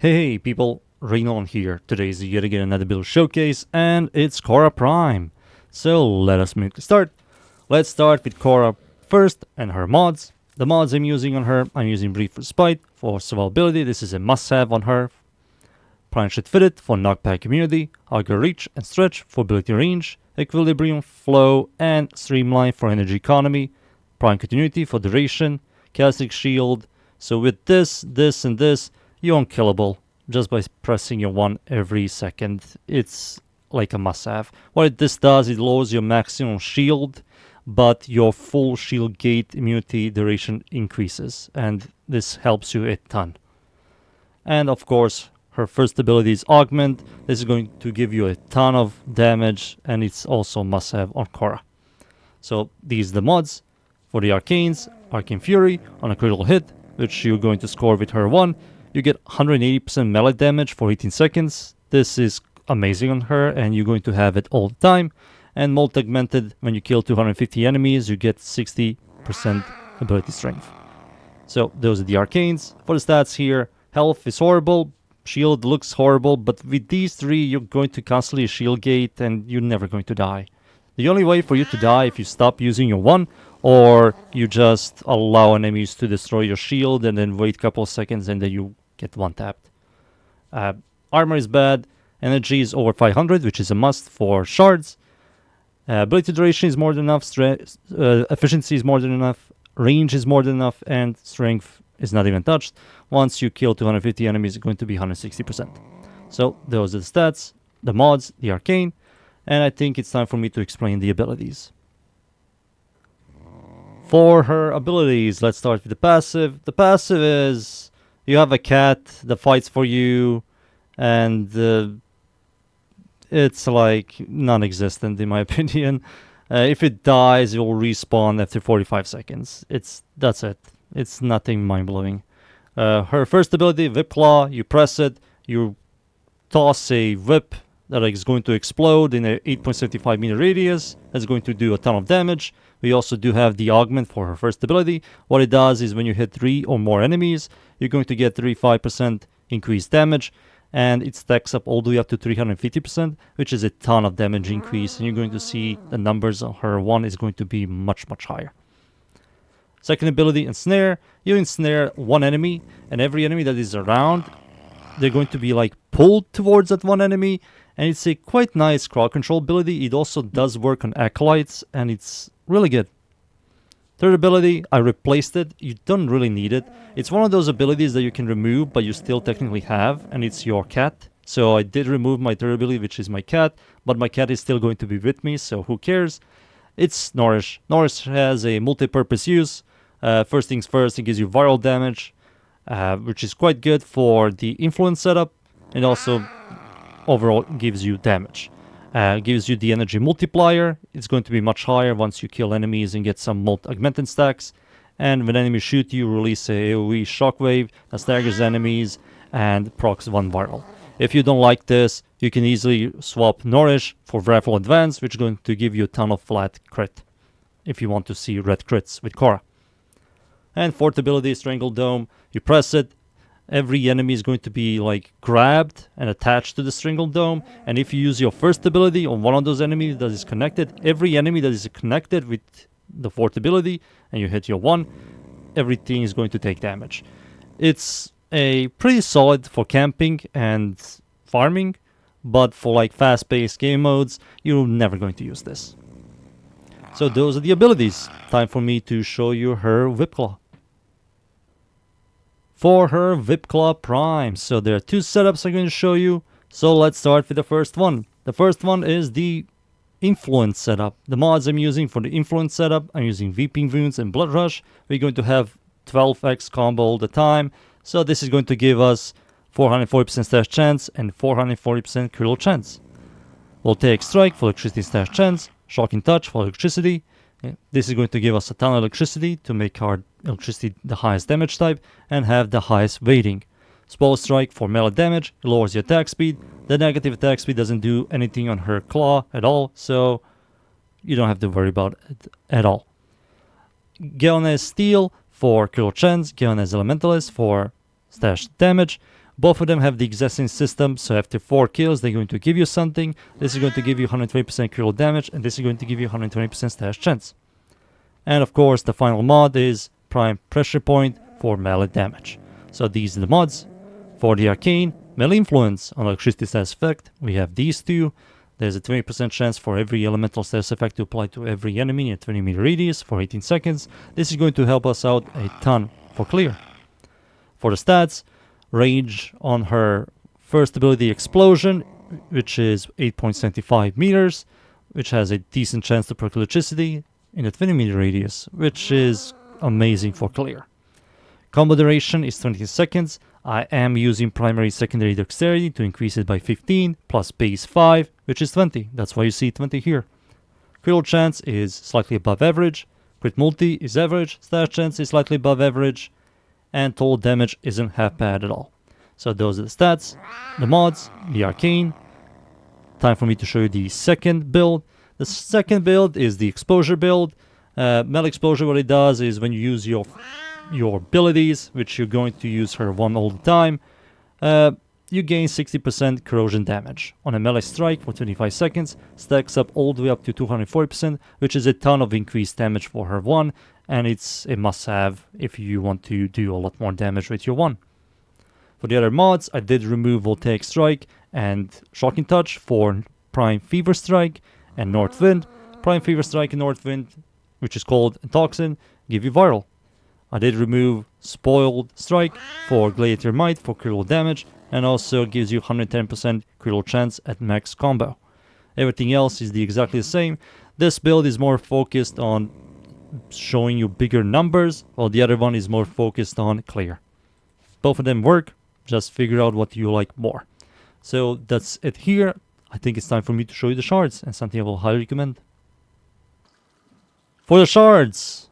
Hey people, Rainollon here. Today is yet again another build showcase, and it's Khora Prime. So let us make a start. Let's start with Khora first and her mods. The mods I'm using on her, I'm using Breathe for Spite for survivability. This is a must-have on her. Prime Should Fit It for knockback immunity, Augur Reach and Stretch for ability range, Equilibrium, Flow, and Streamline for energy economy, Prime Continuity for duration, Chaotic Shield. So with this, and this, you're unkillable just by pressing your 1 every second. It's like a must-have. What this does, it lowers your maximum shield, but your full shield gate immunity duration increases, and this helps you a ton. And of course, her first ability is Augment. This is going to give you a ton of damage, and it's also must-have on Khora. So these are the mods. For the Arcanes, Arcane Fury on a critical hit, which you're going to score with her 1. You get 180% melee damage for 18 seconds. This is amazing on her, and you're going to have it all the time. And multi-augmented, when you kill 250 enemies, you get 60% ability strength. So those are the Arcanes. For the stats here, health is horrible, shield looks horrible, but with these three, you're going to constantly shield gate, and you're never going to die. The only way for you to die if you stop using your 1, or you just allow enemies to destroy your shield and then wait a couple of seconds and then you get one-tapped. Armor is bad, energy is over 500, which is a must for Shards. Ability duration is more than enough, efficiency is more than enough, range is more than enough, and strength is not even touched. Once you kill 250 enemies, it's going to be 160%. So those are the stats, the mods, the Arcane, and I think it's time for me to explain the abilities. For her abilities, let's start with the passive. The passive is you have a cat that fights for you, and it's like non-existent in my opinion. If it dies, it will respawn after 45 seconds. That's it. It's nothing mind-blowing. Her first ability, Whipclaw, you press it, you toss a whip that is going to explode in a 8.75 meter radius. That's going to do a ton of damage. We also do have the augment for her first ability. What it does is when you hit 3 or more enemies, you're going to get 35% increased damage, and it stacks up all the way up to 350%, which is a ton of damage increase, and you're going to see the numbers on her 1 is going to be much higher. Second ability, Ensnare. You ensnare one enemy, and every enemy that is around, they're going to be like pulled towards that one enemy, and it's a quite nice crowd control ability. It also does work on Acolytes, and it's really good. Third ability, I replaced it. You don't really need it. It's one of those abilities that you can remove, but you still technically have, and it's your cat. So I did remove my third ability, which is my cat, but my cat is still going to be with me, so who cares? It's Nourish. Nourish has a multi-purpose use. First things first, it gives you viral damage, which is quite good for the influence setup, and also overall gives you damage. Gives you the energy multiplier. It's going to be much higher once you kill enemies and get some augmented stacks. And when enemies shoot you, release a AoE shockwave that staggers enemies and procs 1 viral. If you don't like this, you can easily swap Nourish for Rifle Advance, which is going to give you a ton of flat crit if you want to see red crits with Khora. And fourth ability, Strangle Dome. You press it, every enemy is going to be like grabbed and attached to the Strangle Dome, and if you use your first ability on one of those enemies that is connected, every enemy that is connected with the fourth ability, and you hit your 1, everything is going to take damage. It's a pretty solid for camping and farming, but for like fast-paced game modes, you're never going to use this. So those are the abilities. Time for me to show you her Whipclaw. For her Whipclaw Prime, so there are 2 setups I'm going to show you. So let's start with the first one. The first one is the Influence setup. The mods I'm using for the Influence setup, I'm using Weeping Wounds and Blood Rush. We're going to have 12x combo all the time. So this is going to give us 440% stash chance and 440% critical chance. We'll take Strike for electricity stash chance, Shocking Touch for electricity. This is going to give us a ton of electricity to make our electricity the highest damage type and have the highest weighting. Spoil Strike for melee damage, it lowers your attack speed. The negative attack speed doesn't do anything on her claw at all, so you don't have to worry about it at all. Geones Steel for critical chance, Geones Elementalist for stash damage. Both of them have the existing system, so after 4 kills they're going to give you something. This is going to give you 120% critical damage, and this is going to give you 120% stash chance. And of course the final mod is Prime Pressure Point for melee damage. So these are the mods. For the Arcane, Melee Influence on Electricity status effect, we have these two. There's a 20% chance for every elemental status effect to apply to every enemy in a 20 meter radius for 18 seconds. This is going to help us out a ton for clear. For the stats, range on her first ability Explosion, which is 8.75 meters, which has a decent chance to proc electricity in a 20 meter radius, which is amazing for clear. Combo duration is 20 seconds. I am using primary secondary dexterity to increase it by 15 plus base 5, which is 20. That's why you see 20 here. Critical chance is slightly above average. Crit multi is average. Stash chance is slightly above average. And total damage isn't half bad at all. So those are the stats, the mods, the Arcane. Time for me to show you the second build. The second build is the Exposure build. Melee Exposure, what it does is when you use your abilities, which you're going to use her one all the time, you gain 60% corrosion damage. On a melee strike for 25 seconds, stacks up all the way up to 240%, which is a ton of increased damage for her one, and it's a must-have if you want to do a lot more damage with your one. For the other mods, I did remove Voltaic Strike and Shocking Touch for Prime Fever Strike and North Wind. Prime Fever Strike and North Wind, which is called Toxin, give you Viral. I did remove Spoiled Strike for Gladiator Might for critical damage, and also gives you 110% critical chance at max combo. Everything else is exactly the same. This build is more focused on showing you bigger numbers, while the other one is more focused on clear. Both of them work, just figure out what you like more. So that's it here. I think it's time for me to show you the shards, and something I will highly recommend. For the shards,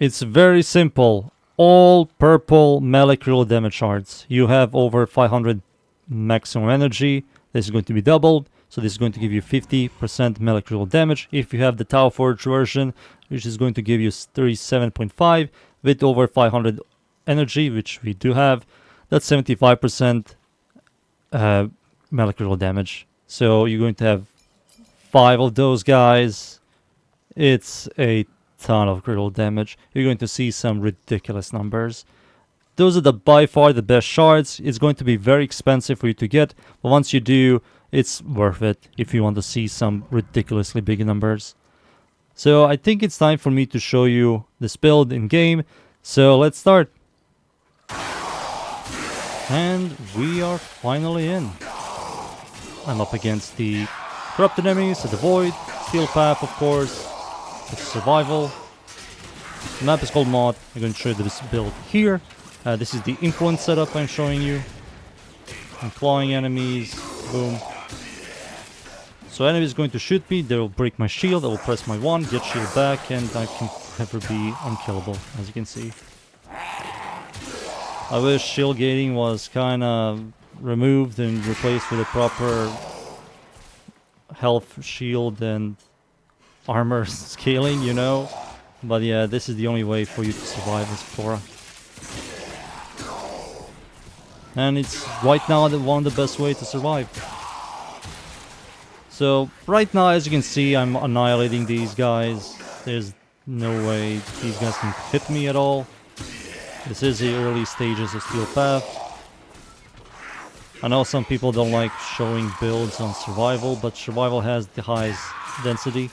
it's very simple. All purple melee critical damage shards. You have over 500 maximum energy. This is going to be doubled. So this is going to give you 50% melee critical damage. If you have the Tau Forge version, which is going to give you 37.5 with over 500 energy, which we do have, that's 75% melee critical damage. So you're going to have 5 of those guys. It's a ton of critical damage. You're going to see some ridiculous numbers. Those are by far the best shards. It's going to be very expensive for you to get, but once you do, it's worth it if you want to see some ridiculously big numbers. So I think it's time for me to show you this build in game. So let's start. And we are finally in. I'm up against the corrupted enemies at the Void, Steel Path of course. It's survival. The map is called Mod. I'm going to show you this build here. This is the influence setup I'm showing you. I'm clawing enemies. Boom. So enemies going to shoot me. They will break my shield. I will press my 1, get shield back, and I can never be unkillable, as you can see. I wish shield gating was kind of removed and replaced with a proper health shield and armor scaling, you know. But yeah, this is the only way for you to survive as Khora. And it's right now one of the best way to survive. So right now, as you can see, I'm annihilating these guys. There's no way these guys can hit me at all. This is the early stages of Steel Path. I know some people don't like showing builds on survival, but survival has the highest density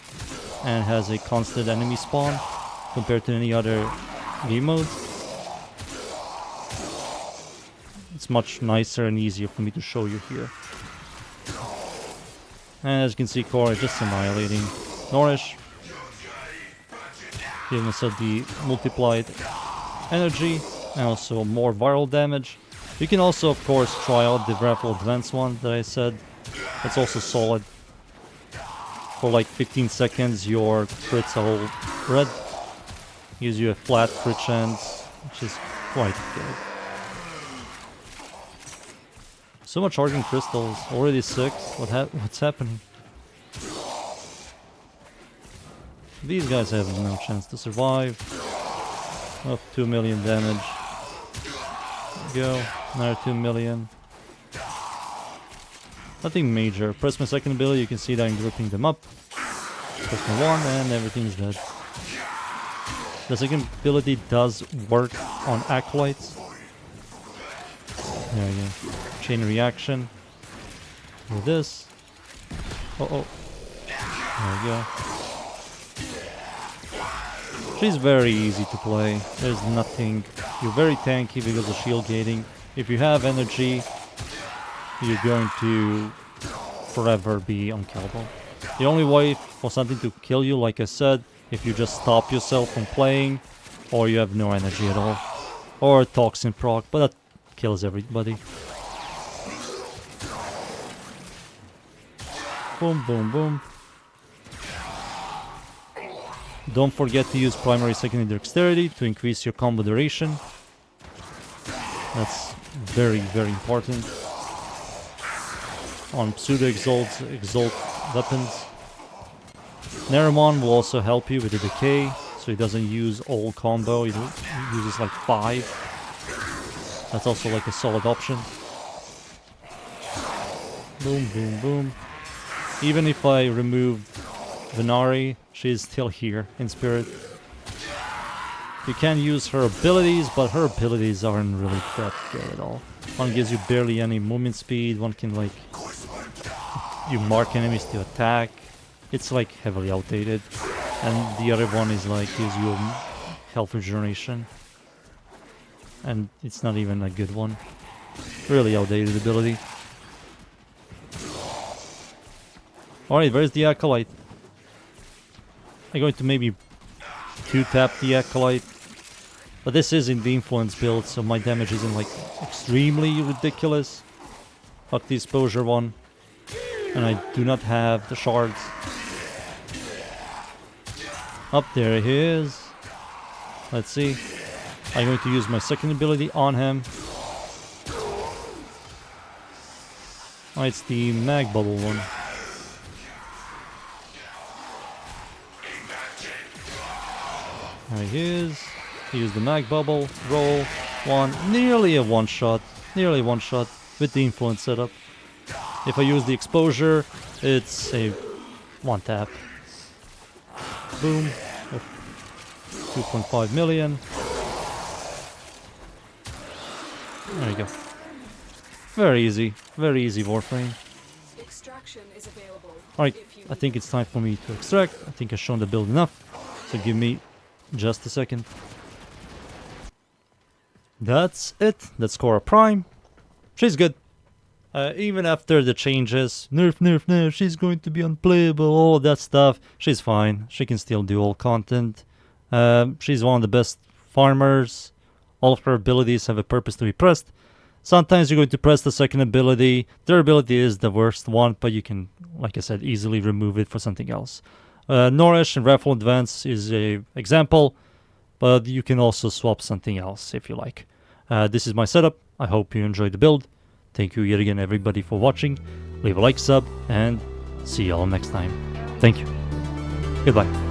and has a constant enemy spawn compared to any other game modes. It's much nicer and easier for me to show you here. And as you can see, Khora is just annihilating Nourish. Giving us the multiplied energy and also more viral damage. You can also, of course, try out the Raffle Advanced one that I said. It's also solid. For like 15 seconds, your crits are all red. Gives you a flat crit chance, which is quite good. So much Arcane Crystals, already 6. What's happening? These guys have no chance to survive. Up 2 million damage. There we go, another 2 million. Nothing major. Press my second ability, you can see that I'm grouping them up. Press my 1 and everything's dead. The second ability does work on Acolytes. There we go. Chain reaction. With this. Uh-oh. There we go. She's very easy to play. There's nothing. You're very tanky because of shield gating. If you have energy, you're going to forever be unkillable. The only way for something to kill you, like I said, if you just stop yourself from playing, or you have no energy at all. Or toxin proc, but that kills everybody. Boom, boom, boom. Don't forget to use primary, secondary dexterity to increase your combo duration. That's very, very important. On pseudo exalt weapons. Neramon will also help you with the decay, so he doesn't use all combo, he uses like 5. That's also like a solid option. Boom, boom, boom. Even if I removed Venari, she's still here in spirit. You can use her abilities, but her abilities aren't really that good at all. One gives you barely any movement speed, one can like... You mark enemies to attack. It's like heavily outdated. And the other one is like gives you health regeneration. And it's not even a good one. Really outdated ability. Alright, where's the Acolyte? I'm going to maybe 2-tap the Acolyte. But this is in the influence build, so my damage isn't like extremely ridiculous. Fuck the exposure one. And I do not have the shards. Up there he is. Let's see. I'm going to use my second ability on him. Oh, it's the mag bubble one. There he is. Use the mag bubble. Roll. 1. Nearly a one-shot. Nearly one-shot with the influence setup. If I use the exposure, it's a 1-tap. Boom. 2.5 million. There you go. Very easy Warframe. Extraction is available. Alright, I think it's time for me to extract. I think I've shown the build enough. So give me just a second. That's it. That's Khora Prime. She's good. Even after the changes, nerf, she's going to be unplayable, all that stuff, she's fine. She can still do all content. She's one of the best farmers. All of her abilities have a purpose to be pressed. Sometimes you're going to press the second ability. Their ability is the worst one, but you can, like I said, easily remove it for something else. Nourish and Raffle Advance is a example, but you can also swap something else if you like. This is my setup. I hope you enjoyed the build. Thank you yet again everybody for watching. Leave a like, sub, and see y'all next time. Thank you. Goodbye.